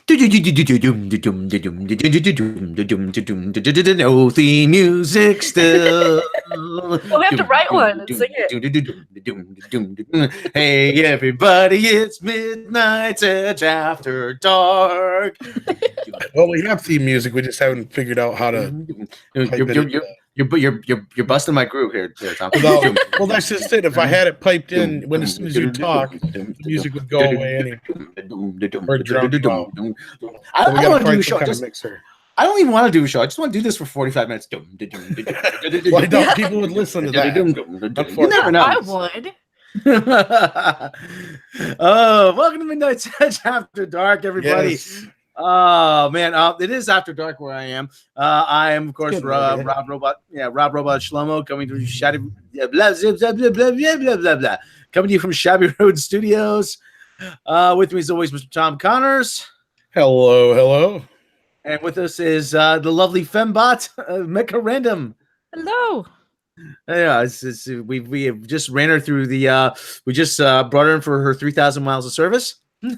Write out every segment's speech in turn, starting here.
No theme music still. We'll have to write one and sing it. Hey everybody, it's Midnight's Edge After Dark. Well, we have theme music. We just haven't figured out how to. You're busting my groove here, Tom. Well, that's just it. If I had it piped in, as soon as you talk, the music would go away anyway. Or drum. I don't want to do a show. Kind of mixer. I don't even want to do a show. I just want to do this for 45 minutes. Why don't people would listen to that? You never know. I would. Oh, welcome to Midnight's Edge After Dark, everybody. Yes. Oh man, it is After Dark where I am. I am, of course, Robb Robot. Yeah, Robb Robot Shlomo coming to Shabby blah, blah, blah, blah, blah, blah, blah, blah. Coming to you from Shabby Road Studios. With me as always, Mr. Tom Connors. Hello. And with us is the lovely Fembot, Mecha Random. Hello. Yeah, we have just ran her through the. We just brought her in for her 3,000 miles of service.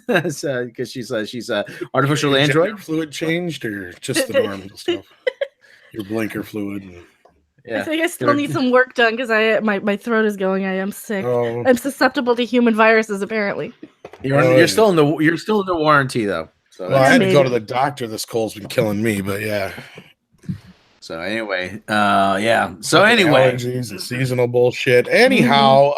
Because she's artificial android. Fluid changed or just the normal stuff? Your blinker fluid. Yeah. I think I still need some work done because my throat is going. I am sick. Oh. I'm susceptible to human viruses apparently. You're still in the warranty though. So well, I had to go to the doctor. This cold's been killing me, but yeah. So anyway, yeah. So anyway, allergies and seasonal bullshit. Anyhow,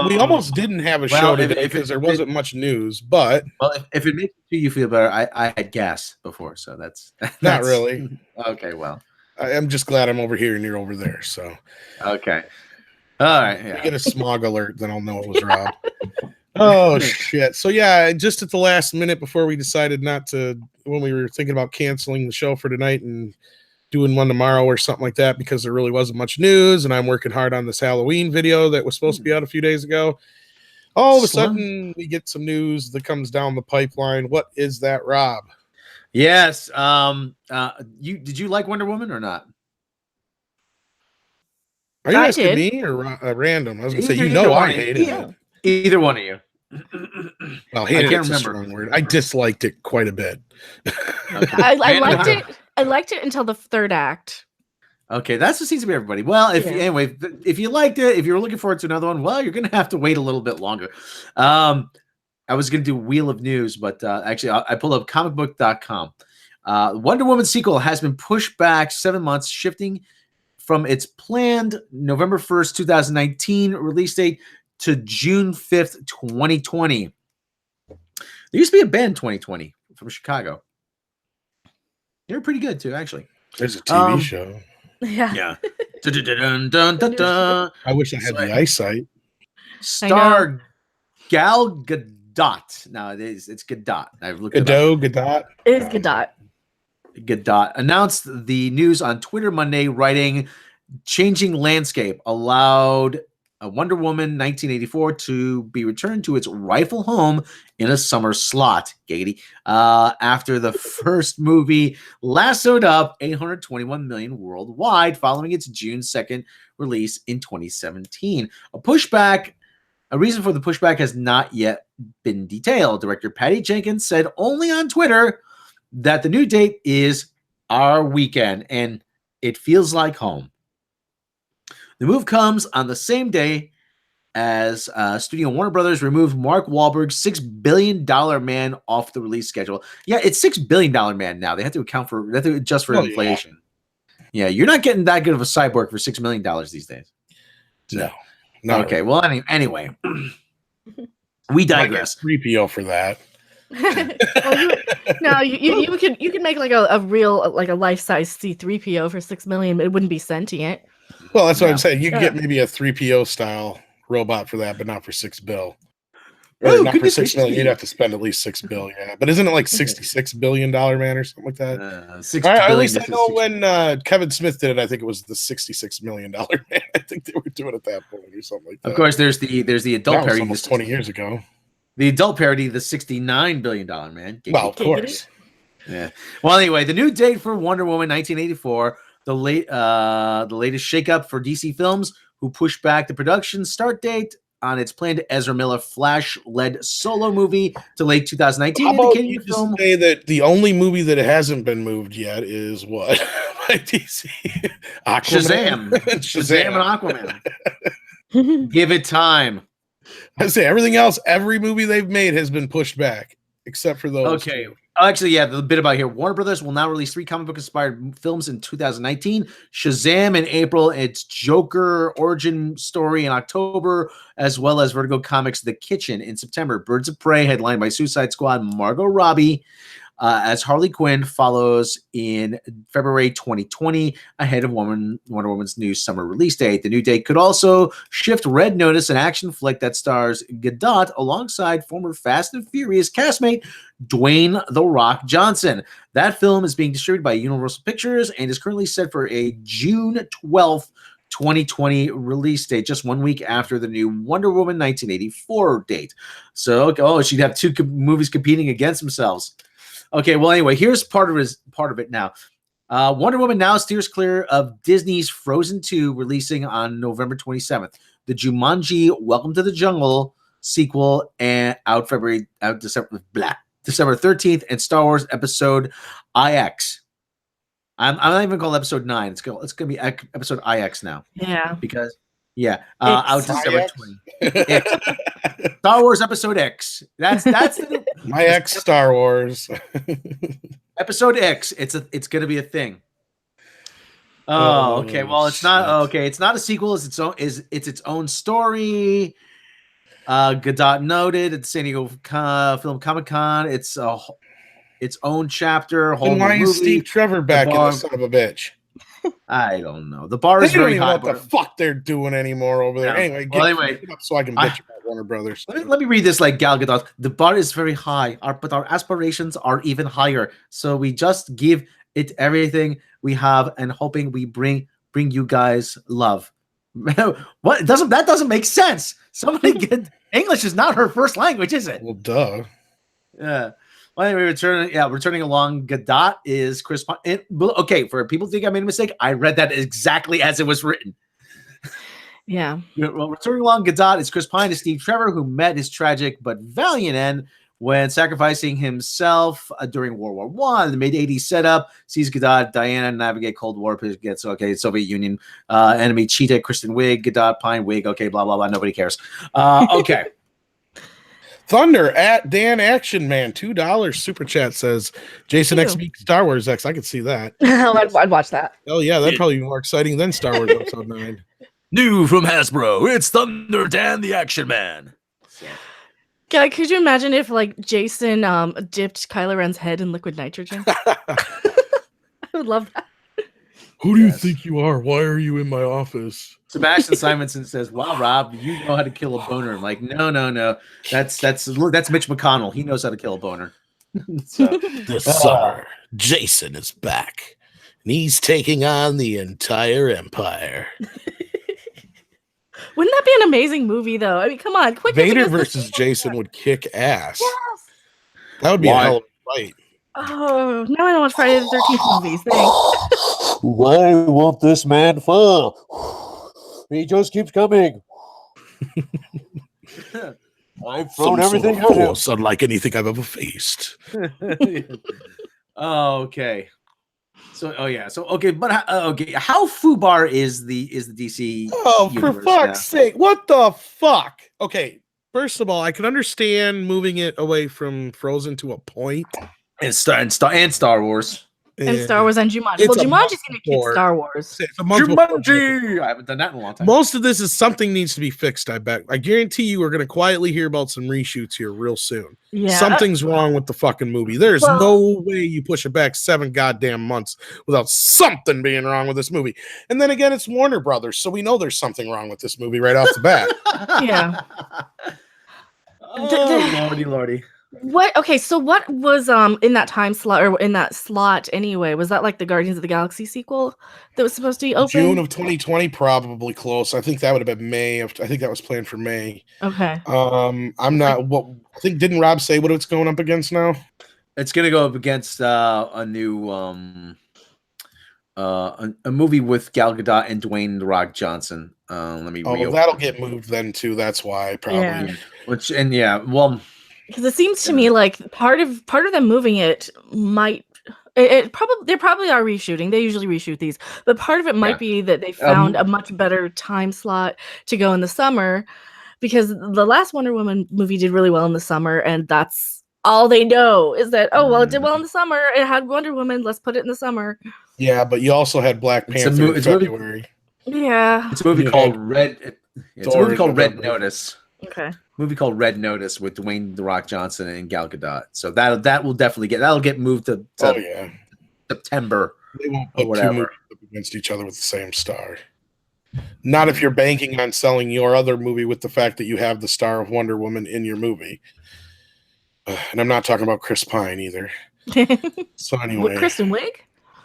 we almost didn't have a show today because there wasn't much news. But if it makes you feel better, I had gas before, so that's not really okay. Well, I'm just glad I'm over here and you're over there. So okay, all right. Yeah. You get a smog alert, then I'll know it was Rob. Oh shit! So yeah, just at the last minute before we decided not to, when we were thinking about canceling the show for tonight and doing one tomorrow or something like that, because there really wasn't much news, and I'm working hard on this Halloween video that was supposed to be out a few days ago. All of a sudden, we get some news that comes down the pipeline. What is that, Rob? Yes. Did you like Wonder Woman or not? Are you asking me or random? I was gonna say, I hated it. Either one of you. Well, I can't remember. A strong word. I disliked it quite a bit. Okay. I liked it. I liked it until the third act. Okay, that's what seems to be everybody. Well, if you liked it, if you were looking forward to another one, well, you're gonna have to wait a little bit longer. I was gonna do Wheel of News, but actually, I pulled up comicbook.com. Wonder Woman sequel has been pushed back 7 months, shifting from its planned November 1st, 2019 release date to June 5th, 2020. There used to be a band 2020 from Chicago. They were pretty good too, actually. There's a TV show. Yeah. I wish I had the eyesight. Star Gal Gadot. No, it's Gadot. I've looked Gadot. It is Gadot. Gadot announced the news on Twitter Monday, writing, "Changing landscape allowed Wonder Woman 1984 to be returned to its rightful home in a summer slot, giggity, after the first movie lassoed up $821 million worldwide following its June 2nd release in 2017. A reason for the pushback has not yet been detailed. Director Patty Jenkins said only on Twitter that the new date is our weekend and it feels like home. The move comes on the same day as Studio Warner Brothers removed Mark Wahlberg's $6 billion Man off the release schedule. Yeah, it's $6 billion Man now. They have to adjust for inflation. Yeah, you're not getting that good of a cyborg for $6 million these days. No. Okay, well, anyway, we digress. 3PO for that. You can make like a real, like a life-size C-3PO for $6 million, but it wouldn't be sentient. Well, that's what I'm saying. You can get maybe a 3PO style robot for that, but not for $6 billion. Or not for $6 million. You'd have to spend at least $6 billion. Yeah. But isn't it like $66 billion Man or something like that? At least I know when Kevin Smith did it, I think it was the $66 million Man. I think they were doing it at that point or something like that. Of course, there's the adult that was parody. Almost 20 years ago. The adult parody, the $69 billion Man. Well, of course. Yeah. Well, anyway, the new date for Wonder Woman 1984, the latest shakeup for DC Films, who pushed back the production start date on its planned Ezra Miller Flash-led solo movie to late 2019. How about indicating you the just film say that the only movie that hasn't been moved yet is what? By DC? Shazam. Shazam and Aquaman. Give it time. I say everything else, every movie they've made has been pushed back, except for those. Okay. Two. Actually, yeah, the bit about here. Warner Brothers will now release 3 comic book inspired films in 2019. Shazam in April, its Joker origin story in October, as well as Vertigo Comics' The Kitchen in September. Birds of Prey, headlined by Suicide Squad, Margot Robbie as Harley Quinn, follows in February 2020, ahead of Wonder Woman's new summer release date. The new date could also shift Red Notice, an action flick that stars Gadot alongside former Fast and Furious castmate Dwayne "The Rock" Johnson. That film is being distributed by Universal Pictures and is currently set for a June 12th, 2020 release date, just 1 week after the new Wonder Woman 1984 date. So, she'd have 2 movies competing against themselves. Okay, well, anyway, here's part of it now. Wonder Woman now steers clear of Disney's Frozen 2, releasing on November 27th. The Jumanji Welcome to the Jungle sequel and December 13th, and Star Wars Episode IX. I'm not even calling Episode 9. It's going to be Episode IX now. Yeah. Because out December 20th. Star Wars Episode X. That's the My ex Star Wars. Episode X. It's going to be a thing. Oh, okay. Well, it's not okay. It's not a sequel. It's its own story. Gadot noted at the San Diego Film Comic-Con. It's its own chapter. Then why is Steve Trevor back in the son of a bitch? I don't know. The bar is very high. What the fuck they're doing anymore over there? Yeah. Anyway, get up so I can bitch about Warner Brothers. Let me read this like Gal Gadot. The bar is very high, but our aspirations are even higher. So we just give it everything we have, and hoping we bring you guys love. What that doesn't make sense. Somebody get English is not her first language, is it? Well, duh. Yeah. Well, anyway, returning along Gadot is Chris Pine. Okay, for people who think I made a mistake, I read that exactly as it was written. Yeah. Well, returning along Gadot is Chris Pine as Steve Trevor, who met his tragic but valiant end when sacrificing himself during World War One. The mid-'80s setup sees Gadot, Diana navigate Cold War. Gets Soviet Union enemy Cheetah, Kristen Wiig, Gadot, Pine, Wiig. Okay, blah blah blah. Nobody cares. Okay. Thunder at Dan Action Man, $2 super chat says Jason X meets Star Wars X. I could see that. I'd watch that. Oh yeah, that'd probably be more exciting than Star Wars Episode 9. New from Hasbro, it's Thunder Dan the Action Man. God, could you imagine if like Jason dipped Kylo Ren's head in liquid nitrogen? I would love that. Who do you think you are? Why are you in my office? Sebastian Simonson says, "Wow, Rob, you know how to kill a boner." I'm like, no. That's Mitch McConnell. He knows how to kill a boner. This summer, Jason is back, and he's taking on the entire empire. Wouldn't that be an amazing movie, though? I mean, come on, quick. Vader versus Jason would kick ass. Yes. That would be a hell of a fight. Oh, now I don't watch Friday the 13th movies. Thanks. Why won't this man fall? He just keeps coming. I've thrown everything at him. Unlike anything I've ever faced. Okay. So, but how foobar is the DC? Oh, for fuck's sake! What the fuck? Okay, first of all, I can understand moving it away from Frozen to a point, and Star Wars. And Star Wars and Jumanji. Well, Jumanji's going to kick Star Wars. Jumanji! I haven't done that in a long time. Most of this is something needs to be fixed, I bet. I guarantee you we're going to quietly hear about some reshoots here real soon. Yeah. Something's wrong with the fucking movie. There's no way you push it back 7 goddamn months without something being wrong with this movie. And then again, it's Warner Brothers, so we know there's something wrong with this movie right off the bat. Yeah. Lordy. What? Okay, so what was in that time slot or in that slot anyway? Was that like the Guardians of the Galaxy sequel that was supposed to be open? June of 2020, probably close. I think that would have been May. I think that was planned for May. Okay. I'm not. What I think didn't Rob say what it's going up against now? It's gonna go up against a new a movie with Gal Gadot and Dwayne The Rock Johnson. Let me Oh, that'll get moved then too. That's why probably. Yeah. Which and yeah, well, Because it seems to me like part of them moving it might it probably they probably are reshooting. They usually reshoot these, but part of it might be that they found a much better time slot to go in the summer, because the last Wonder Woman movie did really well in the summer, and that's all they know is that it did well in the summer. It had Wonder Woman. Let's put it in the summer. Yeah, but you also had Black Panther in February. Yeah, it's a movie called Red. It's a movie called Red Notice. Okay. Movie called Red Notice with Dwayne The Rock Johnson and Gal Gadot. So that will definitely get moved to September. They won't put two movies up against each other with the same star. Not if you're banking on selling your other movie with the fact that you have the star of Wonder Woman in your movie. And I'm not talking about Chris Pine either. So anyway, What, Kristen Wiig?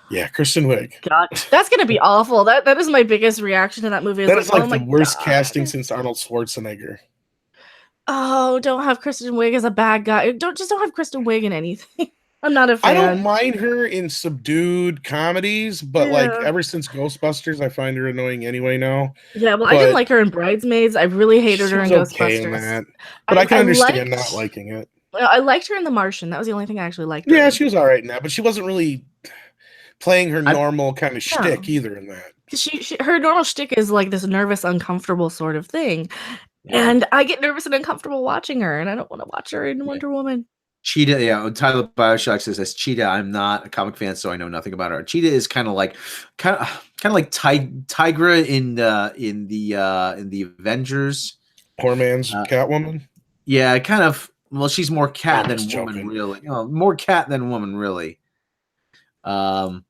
Yeah, Kristen Wiig. God, that's gonna be awful. That is my biggest reaction to that movie. That is like the worst casting since Arnold Schwarzenegger. Oh, don't have Kristen Wiig as a bad guy. Don't have Kristen Wiig in anything. I'm not a fan. I don't mind her in subdued comedies, but like ever since Ghostbusters, I find her annoying anyway now. Yeah, well, I didn't like her in Bridesmaids. I really hated her in Ghostbusters. But I can understand not liking it. I liked her in The Martian. That was the only thing I actually liked. Yeah, she was all right in that, but she wasn't really playing her normal kind of shtick either in that. Her normal shtick is like this nervous, uncomfortable sort of thing. Yeah. And I get nervous and uncomfortable watching her, and I don't want to watch her in Wonder Woman. Cheetah, Tyler Bioshock says Cheetah. I'm not a comic fan, so I know nothing about her. Cheetah is kind of like Tigra in the Avengers. Poor man's Catwoman. Yeah, kind of. Well, she's more cat than woman, really. More cat than woman, really. I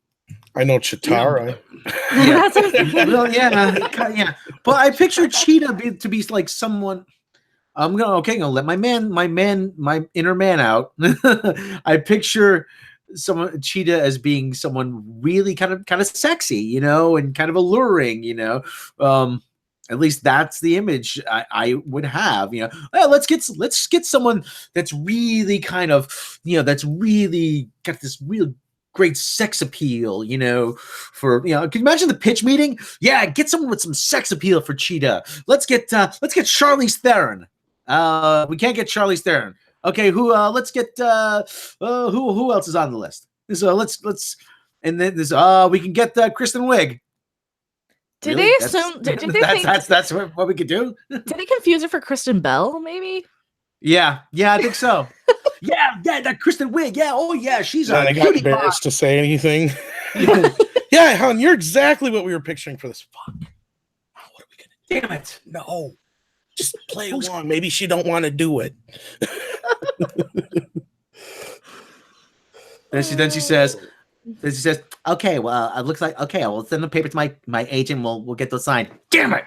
know Chitara. Yeah. But I picture Cheetah to be like someone. I'm gonna let my inner man out. I picture Cheetah as being someone really kind of sexy, and kind of alluring, At least that's the image I would have, let's get someone that's really kind of, that's really got this real great sex appeal, for, can you imagine the pitch meeting? Yeah, get someone with some sex appeal for Cheetah. Let's get Charlize Theron. We can't get Charlize Theron. Okay, let's get who else is on the list? So let's and then this we can get Kristen Wiig. Did they assume? Did they think that's what we could do? Did they confuse her for Kristen Bell? Maybe. Yeah, I think so. yeah, that Kristen Wiig. Yeah, oh yeah, she's I got embarrassed to say anything. Yeah, hon, you're exactly what we were picturing for this. Fuck. Oh, what are we gonna? Damn it! No, just play along. Maybe she don't want to do it. Then she says, okay, well, it looks like okay. We'll send the paper to my agent. We'll get those signed. Damn it!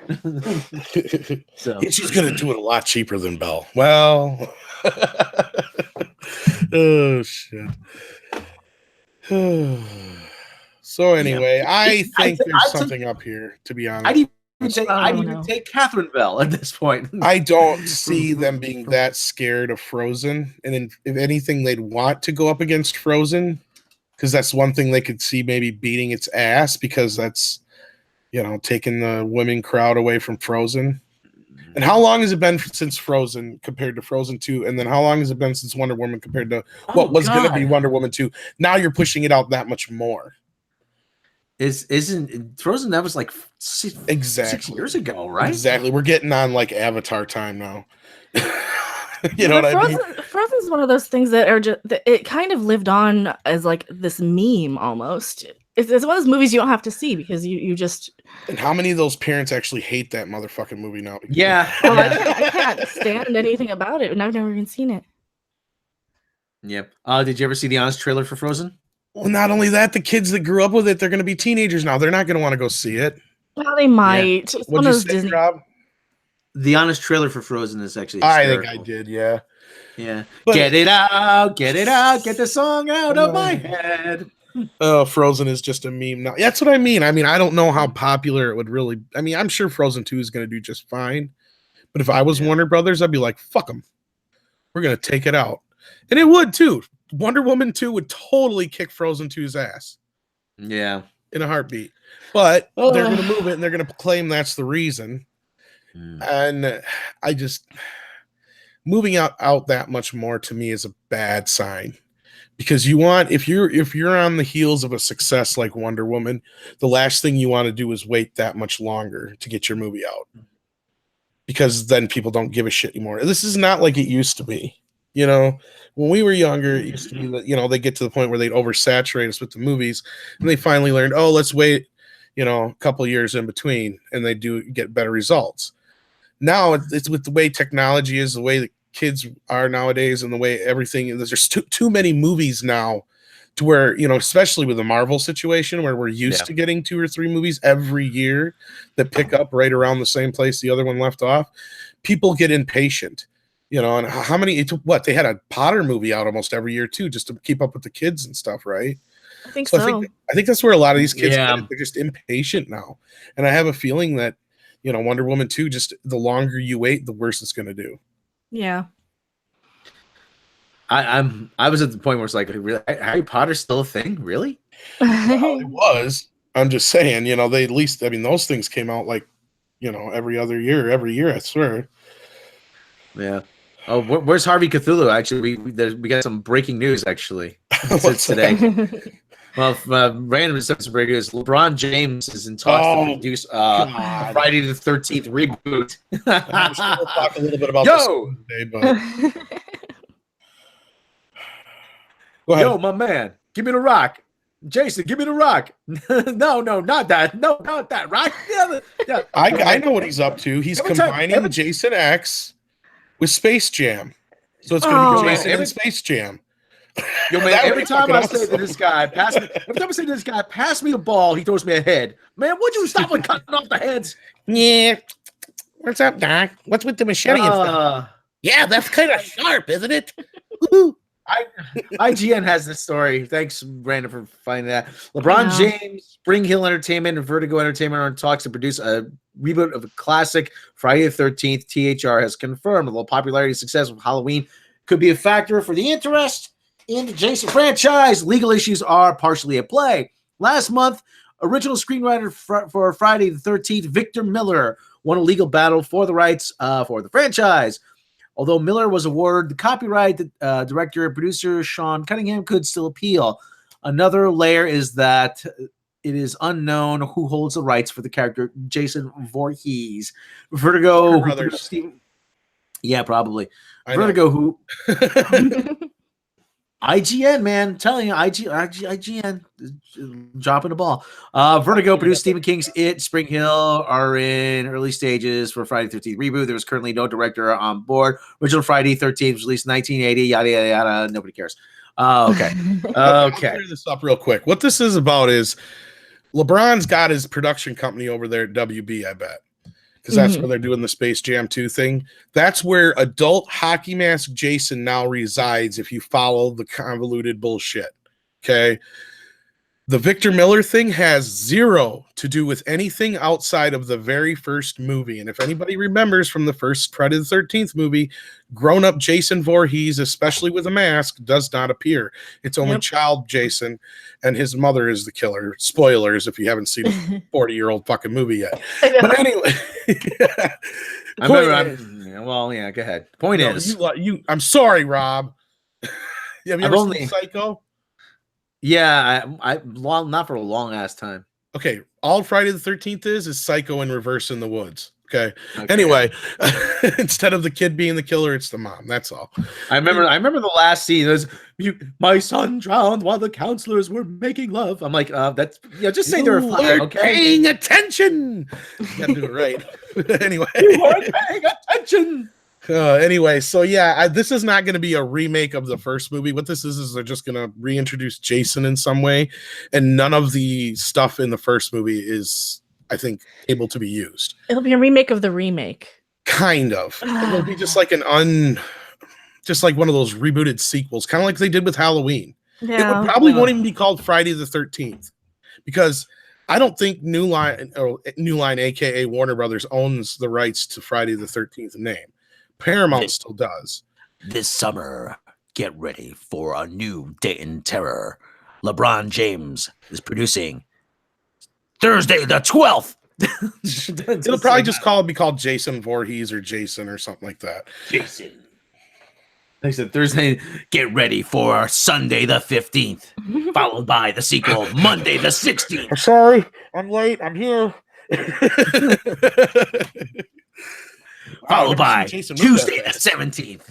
So she's gonna do it a lot cheaper than Bell. Well, oh shit. So anyway, I think there's something up here. To be honest, I'd even take Catherine Bell at this point. I don't see them being that scared of Frozen, and if anything, they'd want to go up against Frozen. Because that's one thing they could see maybe beating its ass, because that's, taking the women crowd away from Frozen. And how long has it been since Frozen compared to Frozen 2? And then how long has it been since Wonder Woman compared to what was going to be Wonder Woman 2? Now you're pushing it out that much more. Isn't Frozen, that was like 6 years ago, right? Exactly. We're getting on like Avatar time now. You know what I mean? Frozen's one of those things that are just, it kind of lived on as like this meme almost. It's one of those movies you don't have to see because you just. And how many of those parents actually hate that motherfucking movie now? Yeah. Well, I can't stand anything about it, and I've never even seen it. Yep. Did you ever see the honest trailer for Frozen? Well, not only that, the kids that grew up with it, they're going to be teenagers now. They're not going to want to go see it. Well, they might. Yeah. What'd you say, Disney. Rob? The honest trailer for Frozen is actually hysterical. I think I did, yeah. Yeah. But, get it out, get the song out of my head. Oh, Frozen is just a meme now. That's what I mean. I don't know how popular it would really. I'm sure Frozen 2 is going to do just fine. But if I was Warner Brothers, I'd be like, fuck them. We're going to take it out. And it would, too. Wonder Woman 2 would totally kick Frozen 2's ass. Yeah. in a heartbeat. But they're going to move it and they're going to claim that's the reason. And I just moving out that much more to me is a bad sign. Because you want if you're on the heels of a success like Wonder Woman, the last thing you want to do is wait that much longer to get your movie out. Because then people don't give a shit anymore. This is not like it used to be. You know, when we were younger, it used to be that, you know, they get to the point where they'd oversaturate us with the movies, and they finally learned, oh, let's wait, you know, a couple of years in between, and they do get better results. Now it's with the way technology is, the way the kids are nowadays, and the way everything is. There's too many movies now to where, you know, especially with the Marvel situation where we're used to getting 2 or 3 movies every year that pick up right around the same place the other one left off. People get impatient. You know, and how many? They had a Potter movie out almost every year too, just to keep up with the kids and stuff, right? I think so. I think that's where a lot of these kids they're just impatient now, and I have a feeling that, you know, Wonder Woman 2, just the longer you wait, the worse it's going to do. Yeah. I was at the point where it's like, really, Harry Potter's still a thing, really? Well, it was. I'm just saying, you know, they at least, I mean, those things came out like, you know, every year, I swear. Yeah. Oh, where's Harvey Cthulhu? Actually, we got some breaking news. Actually, it's today. Well, random stuff to break news. LeBron James is in talks to produce a Friday the 13th reboot. I'm sure we'll talk a little bit about this today, but go ahead. Yo, my man, give me the rock. Jason, give me the rock. No, not that. No, not that. Rock. Yeah. I know what he's up to. He's combining Jason X with Space Jam. So it's going to be Jason and Space Jam. Yo, man, every time I say to this guy, pass me the ball, he throws me a head. Man, would you stop with cutting off the heads? Yeah. What's up, Doc? What's with the machete and stuff? Yeah, that's kind of sharp, isn't it? IGN has this story. Thanks, Brandon, for finding that. LeBron James, Spring Hill Entertainment, and Vertigo Entertainment are in talks to produce a reboot of a classic Friday the 13th. THR has confirmed, although popularity and success with Halloween could be a factor for the interest in the Jason franchise, legal issues are partially at play. Last month, original screenwriter for Friday the 13th, Victor Miller, won a legal battle for the rights for the franchise. Although Miller was awarded the copyright, the director and producer Sean Cunningham could still appeal. Another layer is that it is unknown who holds the rights for the character Jason Voorhees. Vertigo, yeah, probably. Vertigo, who IGN, man, I'm telling you, IGN dropping the ball. Vertigo produced Stephen King's It, Spring Hill are in early stages for Friday the 13th reboot. There was currently no director on board. Original Friday 13th was released in 1980, yada, yada, yada. Nobody cares. Okay. Okay. I'll clear this up real quick. What this is about is LeBron's got his production company over there at WB, I bet. Because that's where they're doing the Space Jam 2 thing. That's where adult hockey mask Jason now resides if you follow the convoluted bullshit. Okay? The Victor Miller thing has zero to do with anything outside of the very first movie. And if anybody remembers from the first Friday the 13th movie, grown-up Jason Voorhees, especially with a mask, does not appear. It's only child Jason, and his mother is the killer. Spoilers if you haven't seen a 40-year-old fucking movie yet. But anyway. Go ahead. Point is. I'm sorry, Rob. Have you ever seen Psycho? Yeah, not for a long ass time. Okay, all Friday the 13th is Psycho in reverse in the woods. Okay. Anyway, instead of the kid being the killer, it's the mom. That's all. I remember the last scene. It was my son drowned while the counselors were making love. I'm like, that's just say they're fine, okay? Paying attention. You gotta do it right. Anyway, you weren't paying attention. Anyway, so yeah, this is not going to be a remake of the first movie. What this is they're just going to reintroduce Jason in some way, and none of the stuff in the first movie is, I think, able to be used. It'll be a remake of the remake. Kind of. It'll be just like just like one of those rebooted sequels, kind of like they did with Halloween. Yeah, it would probably won't even be called Friday the 13th, because I don't think New Line, aka Warner Brothers, owns the rights to Friday the 13th name. Paramount still does. This summer, get ready for a new Dayton terror. LeBron James is producing Thursday the 12th. It'll probably just be called Jason Voorhees or Jason or something like that. Jason. They said Thursday, get ready for Sunday the 15th, followed by the sequel Monday the 16th. I'm sorry, I'm late. I'm here. Followed by Tuesday the 17th.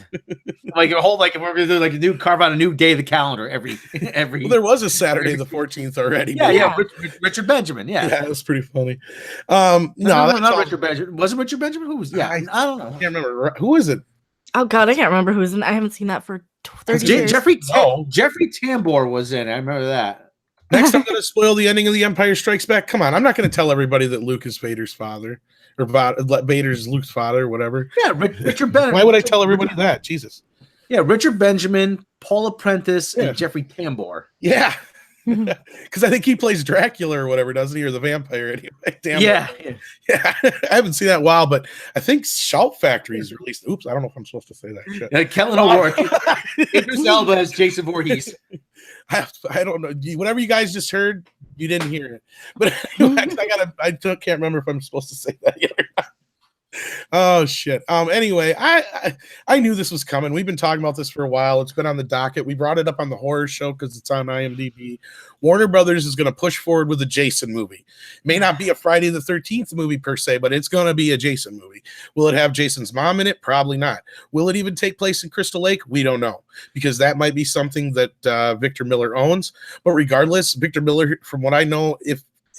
Like a whole, like if we're gonna do like a new carve out a new day of the calendar every. Well, there was a Saturday the 14th already. Yeah. Richard Benjamin. Yeah, that was pretty funny. No, not Richard Benjamin. Was it Richard Benjamin? Who was? Yeah, I don't know. I can't remember. Who is it? Oh God, I can't remember who's in. I haven't seen that for 30 years. Jeffrey Tambor was in it. I remember that. Next, I'm going to spoil the ending of The Empire Strikes Back. Come on, I'm not going to tell everybody that Luke is Vader's father, or Vader's Luke's father, or whatever. Yeah, Richard Benjamin. Why would I tell everybody that? Jesus. Yeah, Richard Benjamin, Paul Apprentice, and Jeffrey Tambor. Yeah. Because I think he plays Dracula or whatever, doesn't he? Or the vampire anyway. Damn. Yeah. I haven't seen that in a while, but I think Shout Factory's released. Oops, I don't know if I'm supposed to say that shit. Kellen O'Rourke. Idris Elba as Jason Voorhees. I don't know. Whatever you guys just heard, you didn't hear it. But anyway, I can't remember if I'm supposed to say that yet or not. Oh shit. Anyway, I knew this was coming. We've been talking about this for a while. It's been on the docket. We brought it up on the horror show because it's on IMDb. Warner Brothers is going to push forward with a Jason movie. It may not be a Friday the 13th movie per se, but it's going to be a Jason movie. Will it have Jason's mom in it? Probably not. Will it even take place in Crystal Lake? We don't know, because that might be something that Victor Miller owns. But regardless, Victor Miller, from what I know,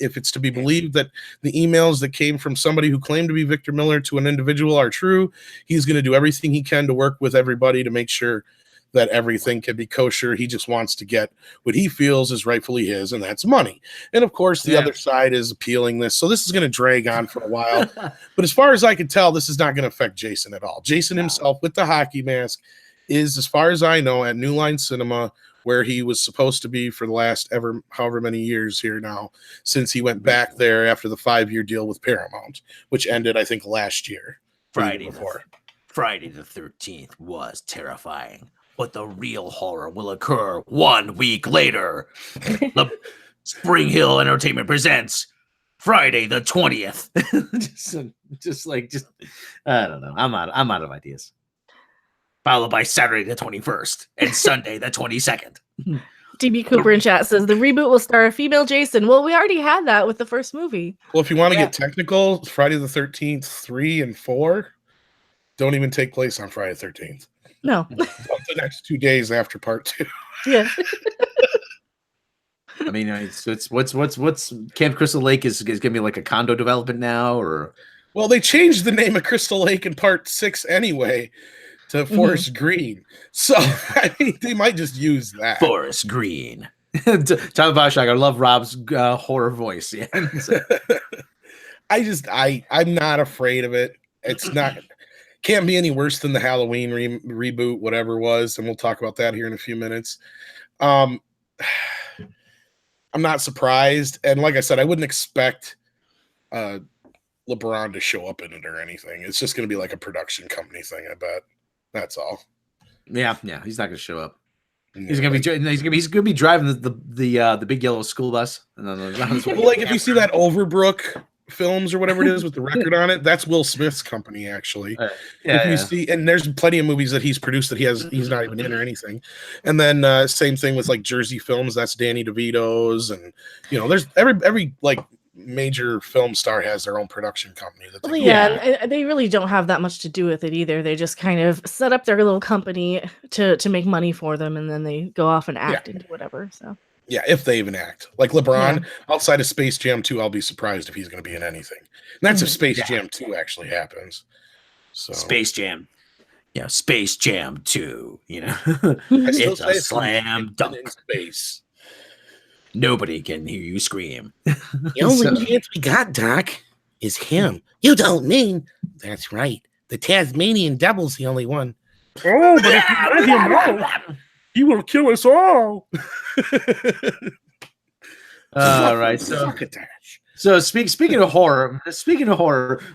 if it's to be believed that the emails that came from somebody who claimed to be Victor Miller to an individual are true, he's going to do everything he can to work with everybody to make sure that everything can be kosher. He just wants to get what he feels is rightfully his, and that's money. And of course, the other side is appealing this. So this is going to drag on for a while. But as far as I can tell, this is not going to affect Jason at all. Jason himself with the hockey mask is, as far as I know, at New Line Cinema, where he was supposed to be for the last however many years here now, since he went back there after the 5-year deal with Paramount, which ended, I think, last year. Friday the 13th was terrifying, but the real horror will occur 1 week later. The Spring Hill Entertainment presents Friday the 20th. just I don't know. I'm out of ideas. Followed by Saturday the 21st and Sunday the 22nd. DB Cooper in chat says the reboot will star a female Jason. Well, we already had that with the first movie. Well, if you want to get technical, Friday the 13th, 3 and 4 don't even take place on Friday the 13th. No. The next 2 days after part 2. Yeah. I mean, it's what's Camp Crystal Lake is going to be like a condo development now, or? Well, they changed the name of Crystal Lake in part 6 anyway to Forest Green. So, I mean, they might just use that. Forest Green. Tom Boschak, I love Rob's horror voice. Yeah. I'm not afraid of it. It's can't be any worse than the Halloween reboot, whatever it was. And we'll talk about that here in a few minutes. I'm not surprised. And like I said, I wouldn't expect LeBron to show up in it or anything. It's just going to be like a production company thing, I bet. That's all. Yeah, he's not going to show up. He's going to be driving the big yellow school bus. Well, like if you see that Overbrook Films or whatever it is with the record on it, that's Will Smith's company actually. If you see, and there's plenty of movies that he's produced that he's not even in or anything. And then same thing with like Jersey Films, that's Danny DeVito's, and there's every like major film star has their own production company. And they really don't have that much to do with it either. They just kind of set up their little company to make money for them, and then they go off and act into whatever. So yeah, if they even act. Like LeBron, outside of Space Jam 2, I'll be surprised if he's going to be in anything. And that's if Space Jam 2 actually happens. So Space Jam. Space Jam 2, it's a slam dunk. In space. Nobody can hear you scream. The only chance we got, Doc, is him. You don't mean? That's right. The Tasmanian Devil's the only one. Oh, but if you let him out, he will kill us all. All right. So speaking of horror,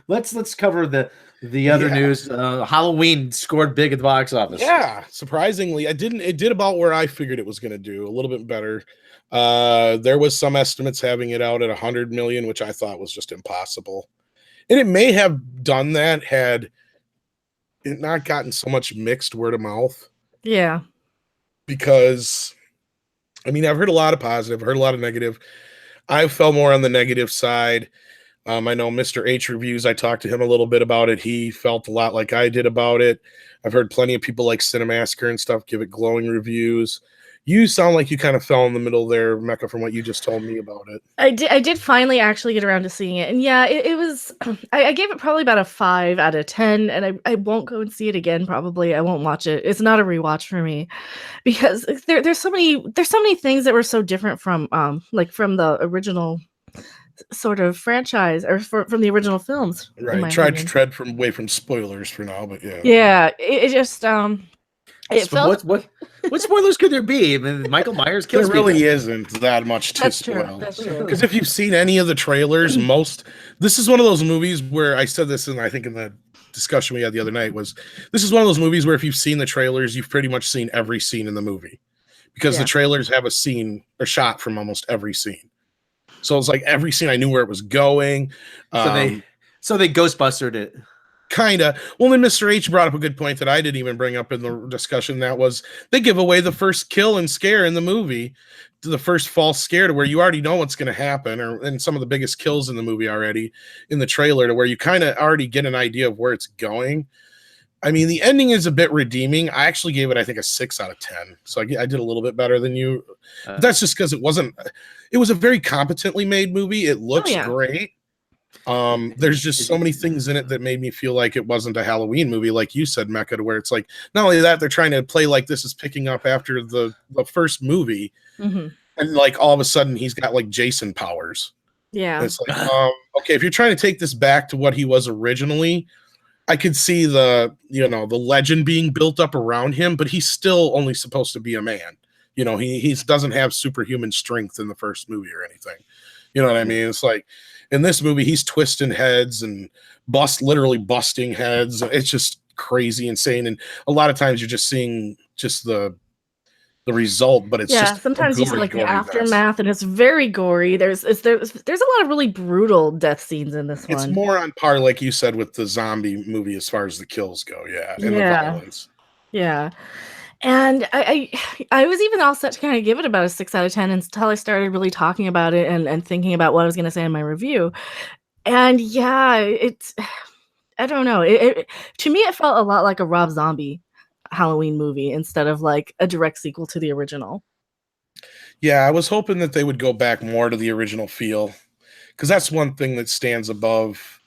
let's cover the The other news, Halloween scored big at the box office. Yeah, surprisingly, it did about where I figured it was going to do, a little bit better. There was some estimates having it out at 100 million, which I thought was just impossible. And it may have done that had it not gotten so much mixed word of mouth. Yeah. Because, I mean, I've heard a lot of positive, heard a lot of negative. I fell more on the negative side. I know Mr. H reviews. I talked to him a little bit about it. He felt a lot like I did about it. I've heard plenty of people like Cinemassacre and stuff give it glowing reviews. You sound like you kind of fell in the middle there, Mecca, from what you just told me about it. I did finally actually get around to seeing it. And yeah, it was, I gave it probably about a 5 out of 10, and I won't go and see it again, probably. I won't watch it. It's not a rewatch for me because there's so many things that were so different from from the original sort of franchise or from the original films. Right. Tried to tread away from spoilers for now, but yeah. Yeah, it just it felt. What spoilers could there be? I mean, Michael Myers kills There really people. isn't that much to spoil. That's true. Because if you've seen any of the trailers, this is one of those movies where I said this, and I think in the discussion we had the other night this is one of those movies where if you've seen the trailers, you've pretty much seen every scene in the movie, because the trailers have a scene or shot from almost every scene. So it's like every scene I knew where it was going. So they Ghostbustered it. Kinda. Well, then Mr. H brought up a good point that I didn't even bring up in the discussion. That was they give away the first kill and scare in the movie, to the first false scare, to where you already know what's going to happen, and some of the biggest kills in the movie already in the trailer, to where you kind of already get an idea of where it's going. I mean, the ending is a bit redeeming. I actually gave it, I think, a 6 out of 10. So I did a little bit better than you. That's just because it was a very competently made movie. It looks great. There's just so many things in it that made me feel like it wasn't a Halloween movie, like you said, Mecca, to where it's like, not only that, they're trying to play like this is picking up after the first movie. Mm-hmm. And like all of a sudden he's got like Jason powers. Yeah. And it's like, okay, if you're trying to take this back to what he was originally, I could see the legend being built up around him, but he's still only supposed to be a man. He doesn't have superhuman strength in the first movie or anything. You know what I mean? It's like in this movie, he's twisting heads and literally busting heads. It's just crazy, insane. And a lot of times you're just seeing just the result, but it's just sometimes you see like the aftermath, and it's very gory. There's a lot of really brutal death scenes in this one. It's more on par, like you said, with the zombie movie as far as the kills go, and the violence. Yeah. And I was even all set to kind of give it about a 6 out of 10 until I started really talking about it and thinking about what I was going to say in my review. And it's, I don't know. To me, it felt a lot like a Rob Zombie Halloween movie instead of like a direct sequel to the original. Yeah, I was hoping that they would go back more to the original feel, because that's one thing that stands above,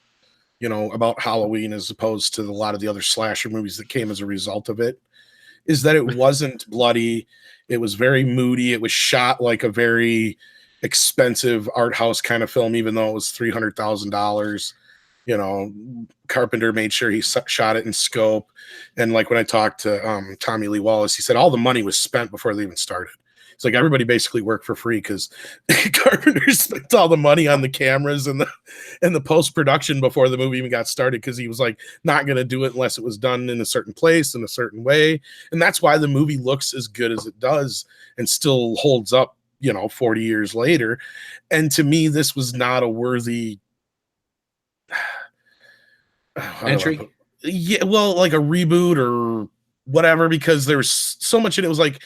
about Halloween as opposed to a lot of the other slasher movies that came as a result of it, is that it wasn't bloody. It was very moody. It was shot like a very expensive art house kind of film, even though it was $300,000. Carpenter made sure he shot it in scope. And like when I talked to Tommy Lee Wallace, he said all the money was spent before they even started. It's like everybody basically worked for free because Carpenter spent all the money on the cameras and the post-production before the movie even got started, because he was like not going to do it unless it was done in a certain place in a certain way. And that's why the movie looks as good as it does and still holds up, 40 years later. And to me, this was not a worthy entry. Yeah, well, like a reboot or whatever, because there was so much in it. It was like,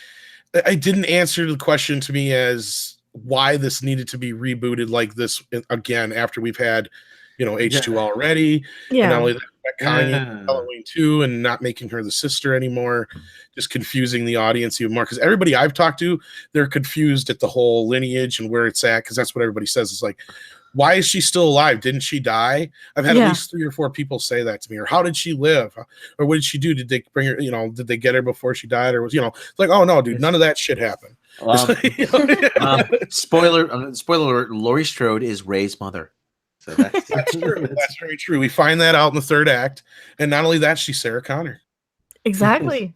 I didn't answer the question to me as why this needed to be rebooted like this again after we've had, H2 already. Yeah. And not only that, Kanye Halloween 2 and not making her the sister anymore, just confusing the audience even more. Because everybody I've talked to, they're confused at the whole lineage and where it's at, because that's what everybody says. It's like, why is she still alive? Didn't she die? I've had at least 3 or 4 people say that to me. Or how did she live? Or what did she do? Did they bring her, did they get her before she died? Or was, like, oh no, dude, none of that shit happened. Spoiler alert, Laurie Strode is Ray's mother. So that's true. That's very true. We find that out in the 3rd act. And not only that, she's Sarah Connor. Exactly.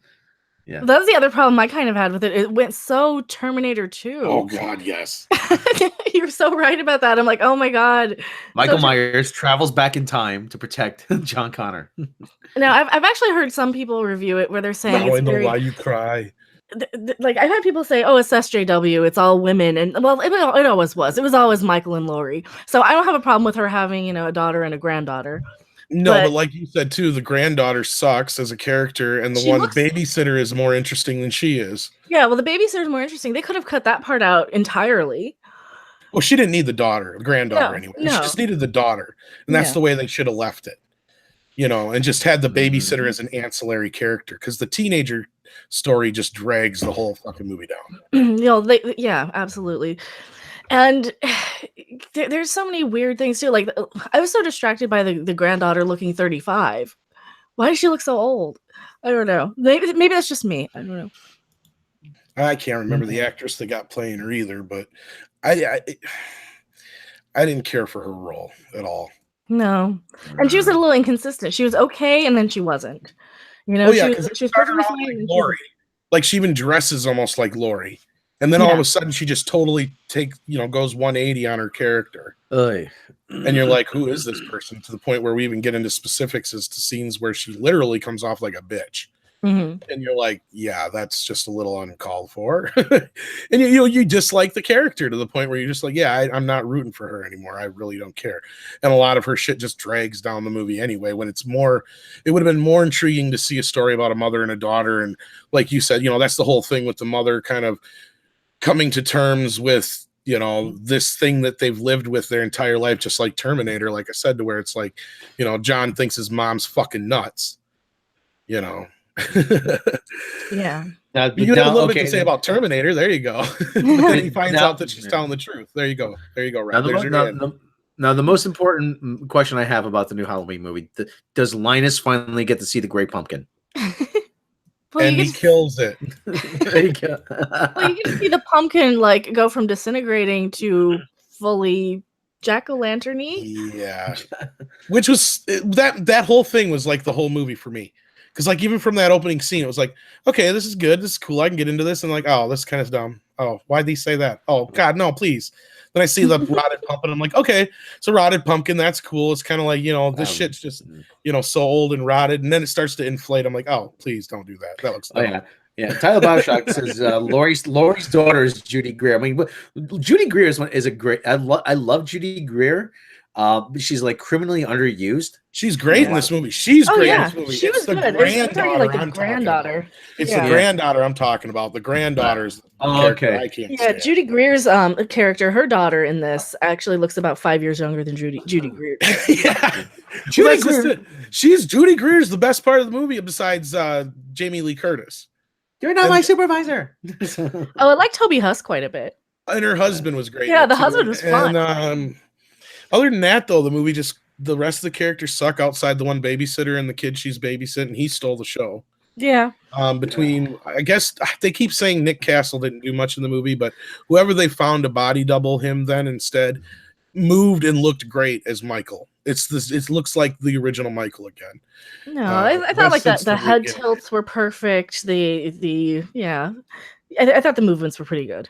Yeah. That was the other problem I kind of had with it. It went so Terminator 2. Oh God, yes. You're so right about that. I'm like, oh my God. Michael So- Myers travels back in time to protect John Connor. Now, I've actually heard some people review it where they're saying Now I it's know very why you cry. like I've had people say, "Oh, it's SJW. It's all women," and well, it always was. It was always Michael and Laurie. So I don't have a problem with her having, a daughter and a granddaughter. No, but But- like you said too, the granddaughter sucks as a character, and the She one looks- babysitter is more interesting than she is. Yeah, well, the babysitter's more interesting. They could have cut that part out entirely. Well, she didn't need the granddaughter No, anyway. no. She just needed the daughter, and that's Yeah. the way they should have left it. And just had the babysitter Mm-hmm. as an ancillary character, because the teenager story just drags the whole fucking movie down. Yeah, absolutely. And there's so many weird things too. Like I was so distracted by the granddaughter looking 35. Why does she look so old? I don't know. Maybe that's just me. I don't know. I can't remember the actress that got playing her either, but I didn't care for her role at all. No. And she was a little inconsistent. She was okay, and then she wasn't. Oh yeah, she because was started perfectly out fine. like and she Lori. Like she even dresses almost like Lori, and then all of Yeah. a sudden she just totally goes 180 on her character, Oy. and you're like, who is this person? To the point where we even get into specifics as to scenes where she literally comes off like a bitch. Mhm. And you're like, yeah, that's just a little uncalled for. And you dislike the character to the point where you're just like, yeah, I'm not rooting for her anymore. I really don't care. And a lot of her shit just drags down the movie anyway. When it would have been more intriguing to see a story about a mother and a daughter. And like you said, that's the whole thing with the mother kind of coming to terms with, this thing that they've lived with their entire life, just like Terminator, like I said, to where it's like, John thinks his mom's fucking nuts, Yeah. Now, You have a little bit okay, to say about Terminator. There you go. But then he finds Now- out that she's telling the truth. There you go. There you go. Now Right. There's your hand. the most important question I have about the new Halloween movie: does Linus finally get to see the Great Pumpkin? Well, And you he get kills it. There you go. you get to see the pumpkin go from disintegrating to fully jack-o'-lantern-y. Yeah. Which was that whole thing was like the whole movie for me. Because like even from that opening scene, it was like, okay, this is good. This is cool. I can get into this. And like, oh, this is kind of dumb. Oh, why'd they say that? Oh God, no, please. Then I see the rotted pumpkin. I'm like, okay, it's a rotted pumpkin. That's cool. It's kind of like, this shit's just, so old and rotted. And then it starts to inflate. I'm like, oh, please don't do that. That looks dumb. Oh yeah. Yeah, Tyler Bauschak says Laurie's daughter is Judy Greer. I mean, Judy Greer is a great. I love Judy Greer. She's like criminally underused. She's great in this movie. She's great in Yeah, this movie. she was the good. It's already like the I'm talking granddaughter. about. It's Yeah. the granddaughter I'm talking about. The granddaughter's character I can't Yeah, stand. Judy Greer's character, her daughter in this actually looks about 5 years younger than Judy Greer. Yeah. Judy Judy Greer- Judy Greer's the best part of the movie besides Jamie Lee Curtis. You're not my supervisor. Oh, I like Toby Huss quite a bit. And her husband was great. Yeah, in it, the too. husband was fun. And other than that, though, the movie the rest of the characters suck outside the one babysitter and the kid she's babysitting. He stole the show. Yeah. I guess they keep saying Nick Castle didn't do much in the movie, but whoever they found to body double him then instead moved and looked great as Michael. It looks like the original Michael again. No, I thought like since the the head beginning. tilts were perfect. I thought the movements were pretty good.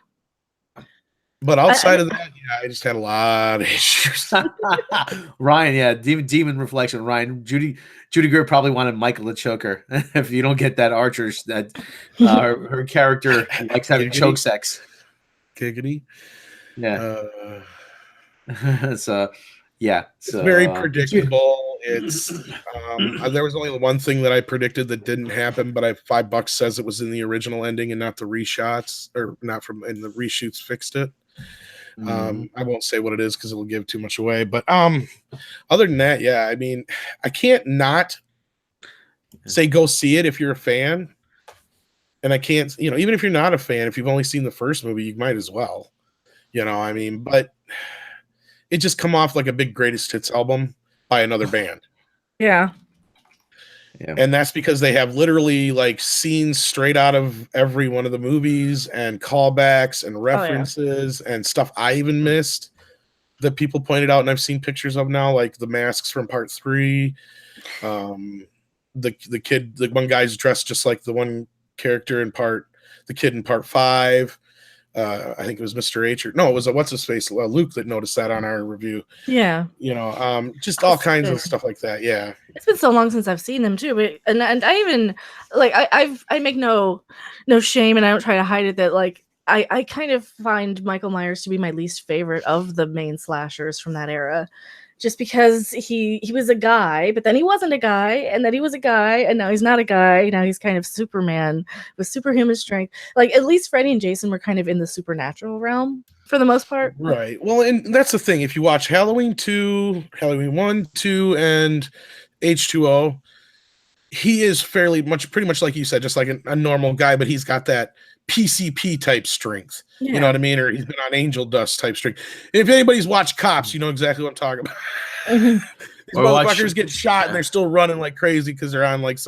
But outside of that, I just had a lot of issues. Ryan, yeah, demon reflection. Ryan, Judy Greer probably wanted Michael to choke her. If you don't get that Archer, that her character likes having choke sex. Giggity. Yeah. It's very predictable. It's there was only one thing that I predicted that didn't happen, but $5 says it was in the original ending and not the reshots, or not in the reshoots fixed it. I won't say what it is because it will give too much away. But other than that, yeah, I mean, I can't not say go see it if you're a fan. And I can't, even if you're not a fan, if you've only seen the first movie, you might as well. I mean, but it just come off like a big greatest hits album by another band. Yeah. Yeah. And that's because they have literally like scenes straight out of every one of the movies and callbacks and references and stuff I even missed that people pointed out and I've seen pictures of now, like the masks from part 3. The kid, the one guy's dressed just like the one character in the kid in part 5. I think it was Mr. H, or no, it was what's his face, Luke, that noticed that on our review. Yeah, just all kinds of stuff like that. Yeah, it's been so long since I've seen them too, but and I even like I make no shame, and I don't try to hide it that like I kind of find Michael Myers to be my least favorite of the main slashers from that era. Just because he was a guy, but then he wasn't a guy, and then he was a guy, and now he's not a guy. Now he's kind of Superman with superhuman strength. Like, at least Freddy and Jason were kind of in the supernatural realm for the most part. right. Well, and that's the thing. If you watch Halloween 2, Halloween 1, 2, and H2O, he is pretty much like you said, just like a normal guy, but he's got that PCP type strength. Yeah. You know what I mean? Or he's been on angel dust type strength. And if anybody's watched Cops, you know exactly what I'm talking about. These motherfuckers get shot and they're still running like crazy because they're on like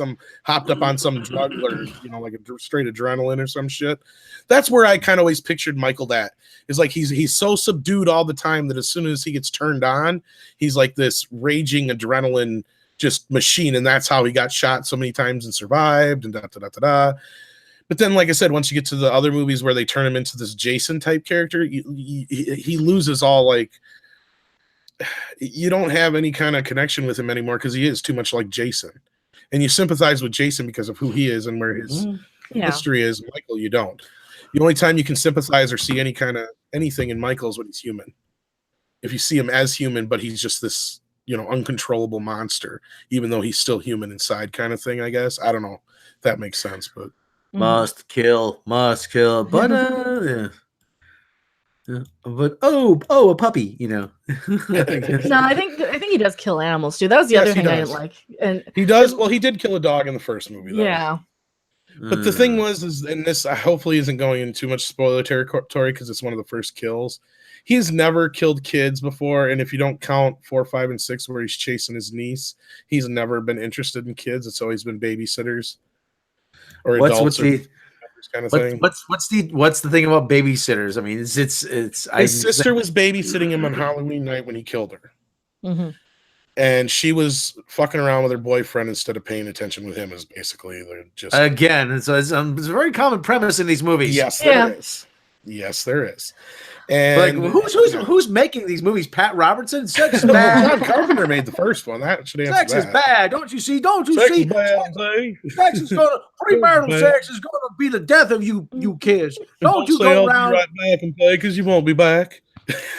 hopped up on some drug or like a straight adrenaline or some shit. That's where I kind of always pictured Michael. That is like he's so subdued all the time that as soon as he gets turned on, he's like this raging adrenaline just machine, and that's how he got shot so many times and survived and da da da da da. But then, like I said, once you get to the other movies where they turn him into this Jason type character, he loses all, like, you don't have any kind of connection with him anymore because he is too much like Jason. And you sympathize with Jason because of who he is and where his history is. Michael, you don't. The only time you can sympathize or see any kind of anything in Michael is when he's human. If you see him as human, but he's just this, uncontrollable monster, even though he's still human inside kind of thing, I guess. I don't know if that makes sense, but. Must kill. But yeah. But a puppy, No, I think he does kill animals too. That was the other thing I didn't like. And he does. Well, he did kill a dog in the first movie, though. Yeah. But the thing and this hopefully isn't going into too much spoiler territory because it's one of the first kills. He's never killed kids before, and if you don't count 4, 5, and 6, where he's chasing his niece, he's never been interested in kids. It's always been babysitters or adults. Kind of thing. What's the thing about babysitters? I mean, it's his sister was babysitting him on Halloween night when he killed her, and she was fucking around with her boyfriend instead of paying attention with him. Is basically they're just again. So it's a very common premise in these movies. Yes, there is. Yes, there is. And who's making these movies? Pat Robertson. Sex is bad. John Carpenter made the first one. That should answer sex that. is bad. Don't you see? Sex is bad, sex is gonna premarital sex is gonna be the death of you kids. Don't you go around right back and play because you won't be back.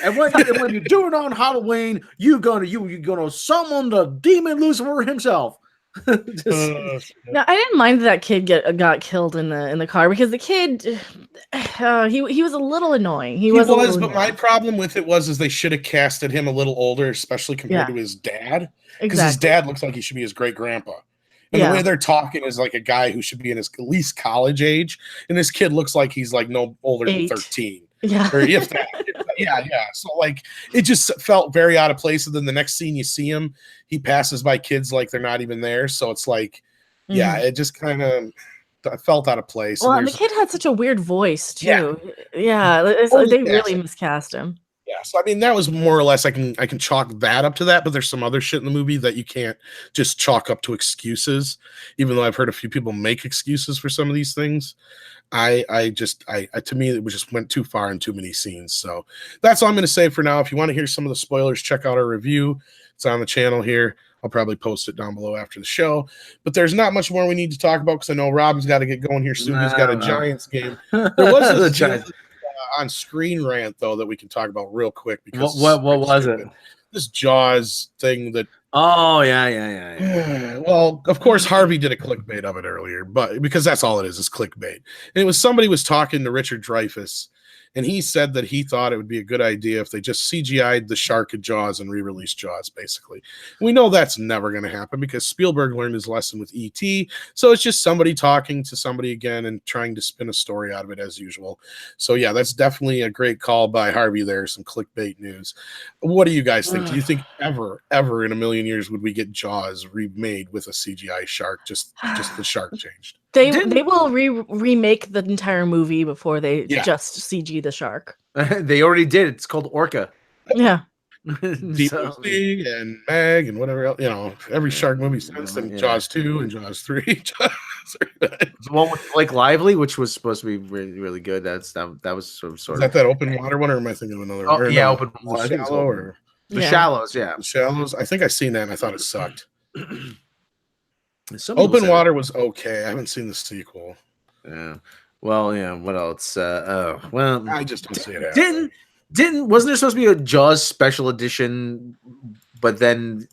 And when you do it on Halloween, you're gonna summon the demon Lucifer himself. No, I didn't mind that kid got killed in the car because the kid he was a little annoying. He was, but my problem with it is they should have casted him a little older, especially compared to his dad, because his dad looks like he should be his great grandpa. And the way they're talking is like a guy who should be in his at least college age, and this kid looks like he's like no older than 13. Yeah, or if that. Yeah. So like it just felt very out of place. And then the next scene you see him, he passes by kids like they're not even there. So it's like, it just kind of felt out of place. Well, and the kid had such a weird voice too. Yeah, they really miscast him. Yeah, so I mean that was more or less I can chalk that up to that, but there's some other shit in the movie that you can't just chalk up to excuses. Even though I've heard a few people make excuses for some of these things. I to me it just went too far in too many scenes. So that's all I'm going to say for now. If you want to hear some of the spoilers, check out our review. It's on the channel here. I'll probably post it down below after the show. But there's not much more we need to talk about because I know Rob's got to get going here soon. He's got a Giants game. There was a Giants on screen rant though that we can talk about real quick because what was it? This Jaws thing that. Oh yeah. Well, of course, Harvey did a clickbait of it earlier, but because that's all it is clickbait. And it was somebody was talking to Richard Dreyfuss, and he said that he thought it would be a good idea if they just CGI'd the shark in Jaws and re-released Jaws, basically. We know that's never going to happen because Spielberg learned his lesson with E.T., so it's just somebody talking to somebody again and trying to spin a story out of it as usual. So yeah, that's definitely a great call by Harvey there, some clickbait news. What do you guys think? Do you think ever in a million years would we get Jaws remade with a CGI shark, just the shark changed? They will remake the entire movie before they just CG the shark. They already did. It's called Orca. Yeah. Deep So- Blue Sea and Meg and whatever else, every shark movie since then, Yeah. Jaws 2 and Jaws 3. The one with Blake Lively, which was supposed to be really, really good. That was sort Is of that open water one, or am I thinking of another? Oh, or yeah, no, Open The Water. I think it's Shallow Open. or The Yeah. Shallows, yeah. The Shallows? I think I seen that and I thought it sucked. Some people Open said- Water was okay. I haven't seen the sequel. Yeah. Well, yeah. What else? Well, I just don't see it happening. wasn't there supposed to be a Jaws special edition? But then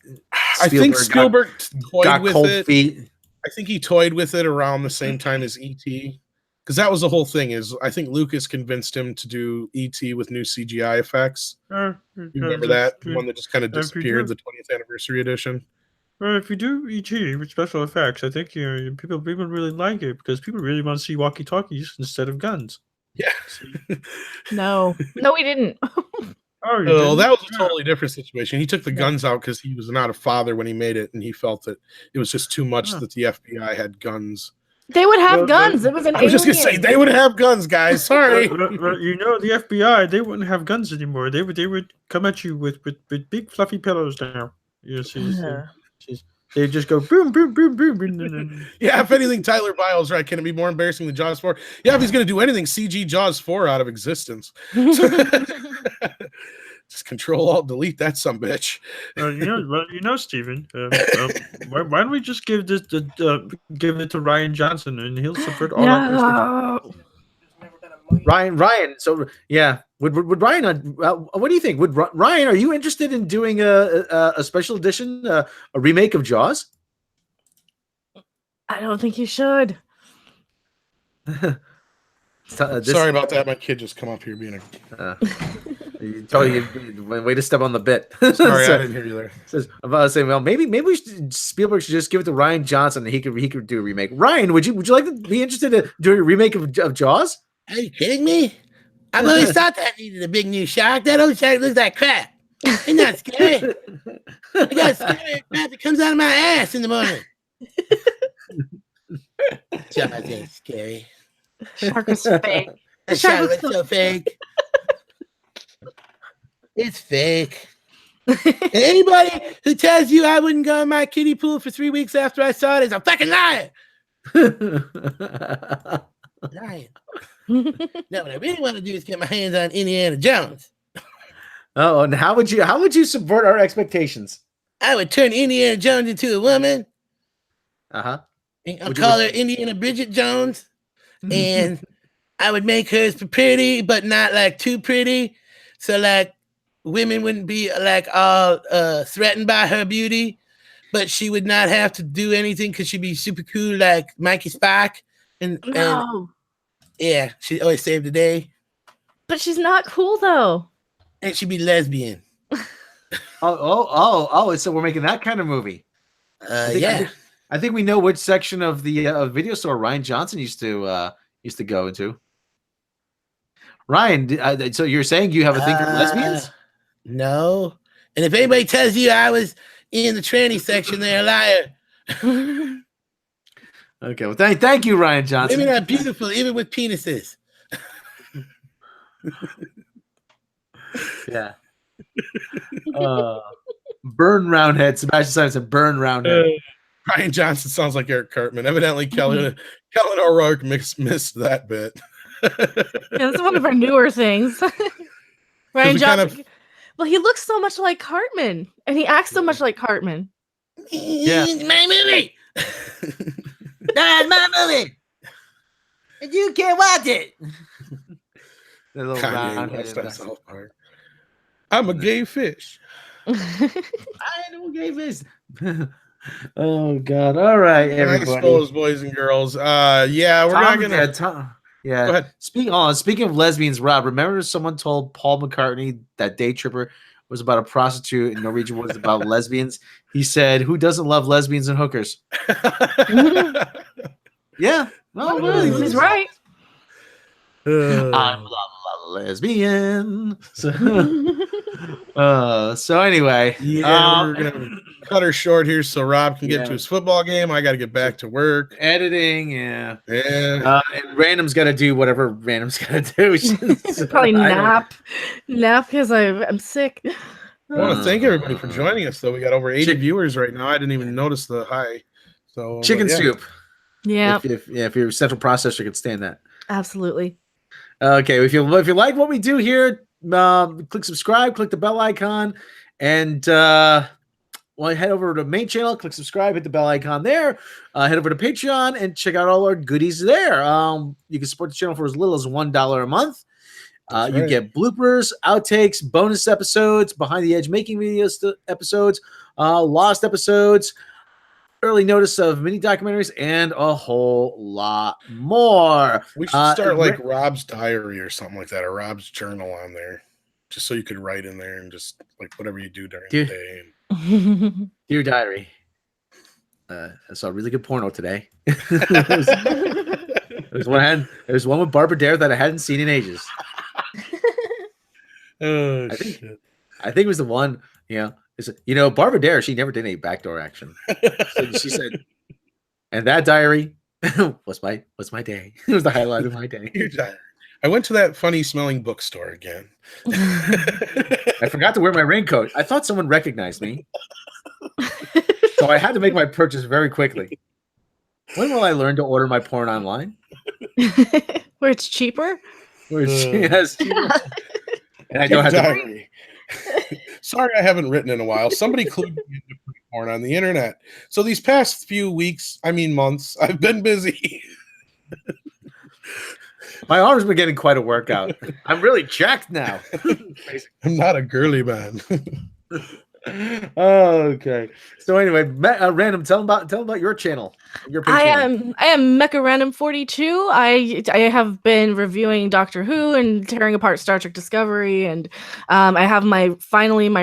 I think Spielberg toyed got with cold it. feet. I think he toyed with it around the same time as E.T. Because that was the whole thing. Is I think Lucas convinced him to do E.T. with new CGI effects. You remember that the one that just kind of disappeared, the 20th anniversary edition. Well, if you do ET with special effects, I think people really like it because people really want to see walkie-talkies instead of guns. Yeah. No, we didn't. Oh, you Oh, didn't? that was a Yeah. totally different situation. He took the guns out because he was not a father when he made it, and he felt that it was just too much Huh. that the FBI had guns. They would have Well, guns. It was an I was just gonna say alien. they would have guns, guys. Sorry. Well, the FBI, they wouldn't have guns anymore. They would come at you with big fluffy pillows now. You see, they just go boom, boom, boom, boom, boom, boom, boom. Yeah, if anything, Tyler Biles, right? Can it be more embarrassing than Jaws 4? Yeah, if he's gonna do anything, CG Jaws 4 out of existence. Just Control Alt Delete that sumbitch. Stephen. Why don't we just give it to Ryan Johnson and he'll subvert all our No. Ryan. So yeah, would Ryan? What do you think? Would Ryan? Are you interested in doing a special edition, a remake of Jaws? I don't think you should. Sorry about that. My kid just come up here being a. Way to step on the bit. Sorry, So- I didn't hear you there. Says I'm about to say, well, maybe Spielberg should just give it to Ryan Johnson and he could do a remake. Ryan, would you like to be interested in doing a remake of Jaws? Are you kidding me? I've always thought that needed a big new shark. That old shark looks like crap. It's not scary. I got scary crap that comes out of my ass in the morning. Jaws ain't scary. Shark is fake. The shark looks so fake. It's fake. And anybody who tells you I wouldn't go in my kiddie pool for 3 weeks after I saw it is a fucking liar. Lying. No, what I really want to do is get my hands on Indiana Jones. Oh, and how would you subvert our expectations? I would turn Indiana Jones into a woman. Uh-huh. And I'll call her Indiana Bridget Jones. And I would make her pretty, but not like too pretty. So like women wouldn't be like all threatened by her beauty, but she would not have to do anything because she'd be super cool like Mikey Spock. And yeah, she always saved the day. But she's not cool though. And she'd be lesbian. So we're making that kind of movie. I think we know which section of the video store Ryan Johnson used to go into. Ryan, so you're saying you have a thing for lesbians? No. And if anybody tells you I was in the tranny section, they're a liar. Okay, well, thank you, Ryan Johnson. Women are beautiful, even with penises. Yeah. Burn Roundhead. Sebastian Simon said, "Burn Roundhead." Ryan Johnson sounds like Eric Cartman. Evidently, Kellen O'Rourke missed that bit. Yeah, that's one of our newer things. Ryan Johnson. Well, he looks so much like Cartman, and he acts so much like Cartman. Yeah. It's my movie. That's my movie. And you can't watch it. The little Kanye roundhead. West on South Park. I'm a gay fish. I know gay fish. Oh God! All right, I everybody. suppose, boys and girls. Yeah, we're not gonna. Yeah. Go ahead. Speaking of lesbians, Rob, remember someone told Paul McCartney that Day Tripper was about a prostitute and Norwegian was about lesbians? He said, "Who doesn't love lesbians and hookers?" Yeah. No, really. He's right. I'm a lesbian. So anyway, Yeah, we're gonna cut her short here so Rob can get to his football game. I got to get back to work. Editing, yeah. Yeah. And Random's got to do whatever Random's got to do. Probably nap because I'm sick. I want to thank everybody for joining us, though. We got over 80 viewers right now. I didn't even notice the high. So Chicken soup. Yeah. If your central processor could stand that. Absolutely. Okay. If you like what we do here, click subscribe, click the bell icon, and head over to the main channel, click subscribe, hit the bell icon there. Head over to Patreon and check out all our goodies there. You can support the channel for as little as $1 a month. You get bloopers, outtakes, bonus episodes, behind the edge making videos episodes, lost episodes, early notice of mini documentaries, and a whole lot more. We should start like Robb's diary or something like that, or Robb's journal on there, just so you could write in there and just like whatever you do during the day. Dear diary, I saw a really good porno today. There's one with Barbara Dare that I hadn't seen in ages. Oh, I think it was the one. Barbara Dare. She never did any backdoor action. So she said, and that diary was my day. It was the highlight of my day. Your diary. I went to that funny smelling bookstore again. I forgot to wear my raincoat. I thought someone recognized me, so I had to make my purchase very quickly. When will I learn to order my porn online? Where it's cheaper? Yes. And I don't have to. Sorry, I haven't written in a while. Somebody clued me into porn on the internet. So these past few months, I've been busy. My arms been getting quite a workout. I'm really jacked now. I'm not a girly man. Okay. So anyway, Random, tell them about your channel. I am Mecha Random 42. I have been reviewing Doctor Who and tearing apart Star Trek Discovery, and I have my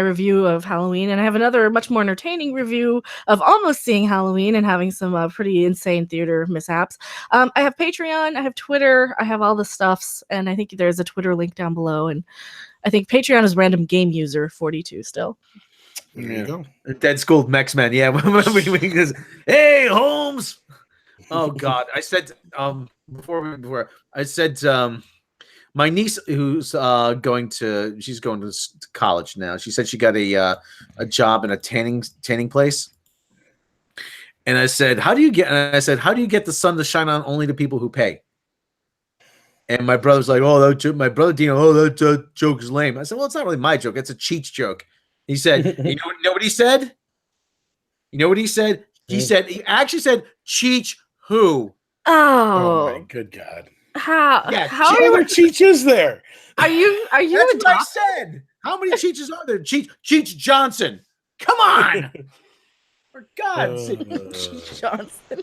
review of Halloween, and I have another much more entertaining review of almost seeing Halloween and having some pretty insane theater mishaps. I have Patreon, I have Twitter, I have all the stuffs, and I think there's a Twitter link down below, and I think Patreon is Random Game User 42 still. There you go. Dead School Mexmen. Yeah. Hey, Holmes. Oh God. I said before I said my niece who's going to college now. She said she got a job in a tanning place. And I said, how do you get the sun to shine on only the people who pay? And my brother's like, my brother Dino, that joke is lame. I said, well, it's not really my joke. It's a Cheech joke. He said, you know what he said? You know what he said? He actually said, Cheech who? Oh my good God. How are Cheech is there? Are you That's what I said. How many Cheeches are there? Cheech Johnson. Come on. For God's sake. Cheech Johnson.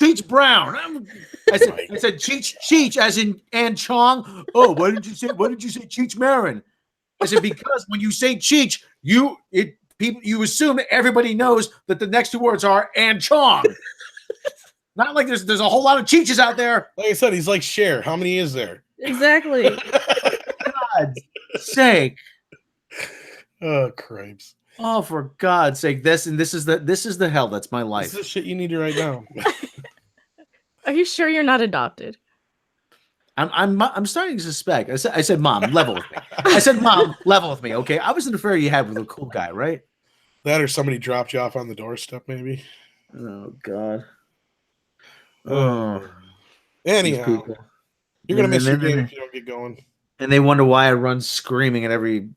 Cheech Brown. I said Cheech as in Ann Chong. Oh, why did you say Cheech Marin? I said, because when you say Cheech, you assume that everybody knows that the next two words are and Chong. Not like there's a whole lot of Cheeches out there. Like I said, he's like Cher. How many is there? Exactly. God's sake. Oh, cripes. Oh, for God's sake. This is the hell that's my life. This is the shit you need to write down. Are you sure you're not adopted? I'm starting to suspect. I said, Mom, level with me. I said, Mom, level with me. Okay, I was in the affair you had with a cool guy, right? That or somebody dropped you off on the doorstep, maybe. Oh God. Anyhow, you're gonna miss your game if you don't get going. And they wonder why I run screaming at every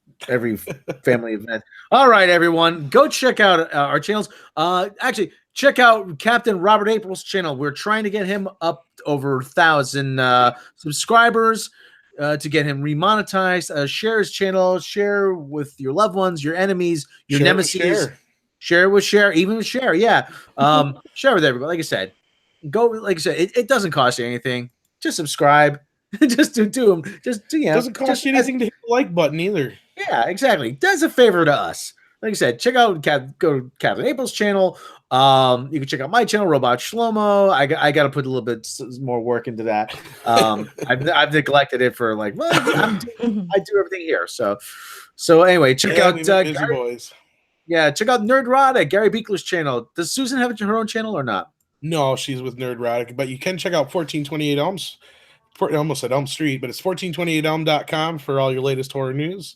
family event. All right, everyone, go check out our channels. Actually, check out Captain Robert April's channel. We're trying to get him up over 1,000 subscribers to get him remonetized. Share his channel. Share with your loved ones, your enemies, your nemesis. Share with share, even with share. Yeah, share with everybody. Like I said, it doesn't cost you anything. Just subscribe. Just do them. Doesn't cost you anything to hit the like button either. Yeah, exactly. Does a favor to us. Like I said, go to Captain April's channel. You can check out my channel, Robot Shlomo. I got to put a little bit more work into that. I've neglected it for I do everything here. So anyway, check out busy boys. Yeah, check out Nerdrotic, Gary Beekler's channel. Does Susan have her own channel or not? No, she's with Nerdrotic, but you can check out 1428 Elms. I almost said Elm Street, but it's 1428elm.com for all your latest horror news.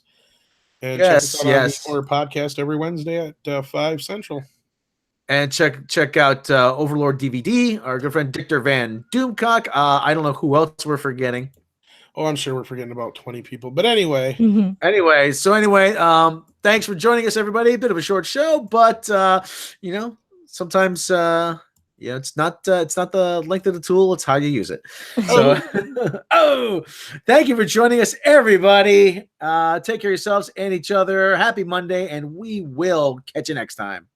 And check us out on the Horror Podcast every Wednesday at 5 Central. And check out Overlord DVD, our good friend Dictor Van Doomcock. I don't know who else we're forgetting. Oh, I'm sure we're forgetting about 20 people. But anyway. Anyway, thanks for joining us, everybody. A bit of a short show, but sometimes it's not the length of the tool, it's how you use it. So thank you for joining us, everybody. Take care of yourselves and each other. Happy Monday, and we will catch you next time.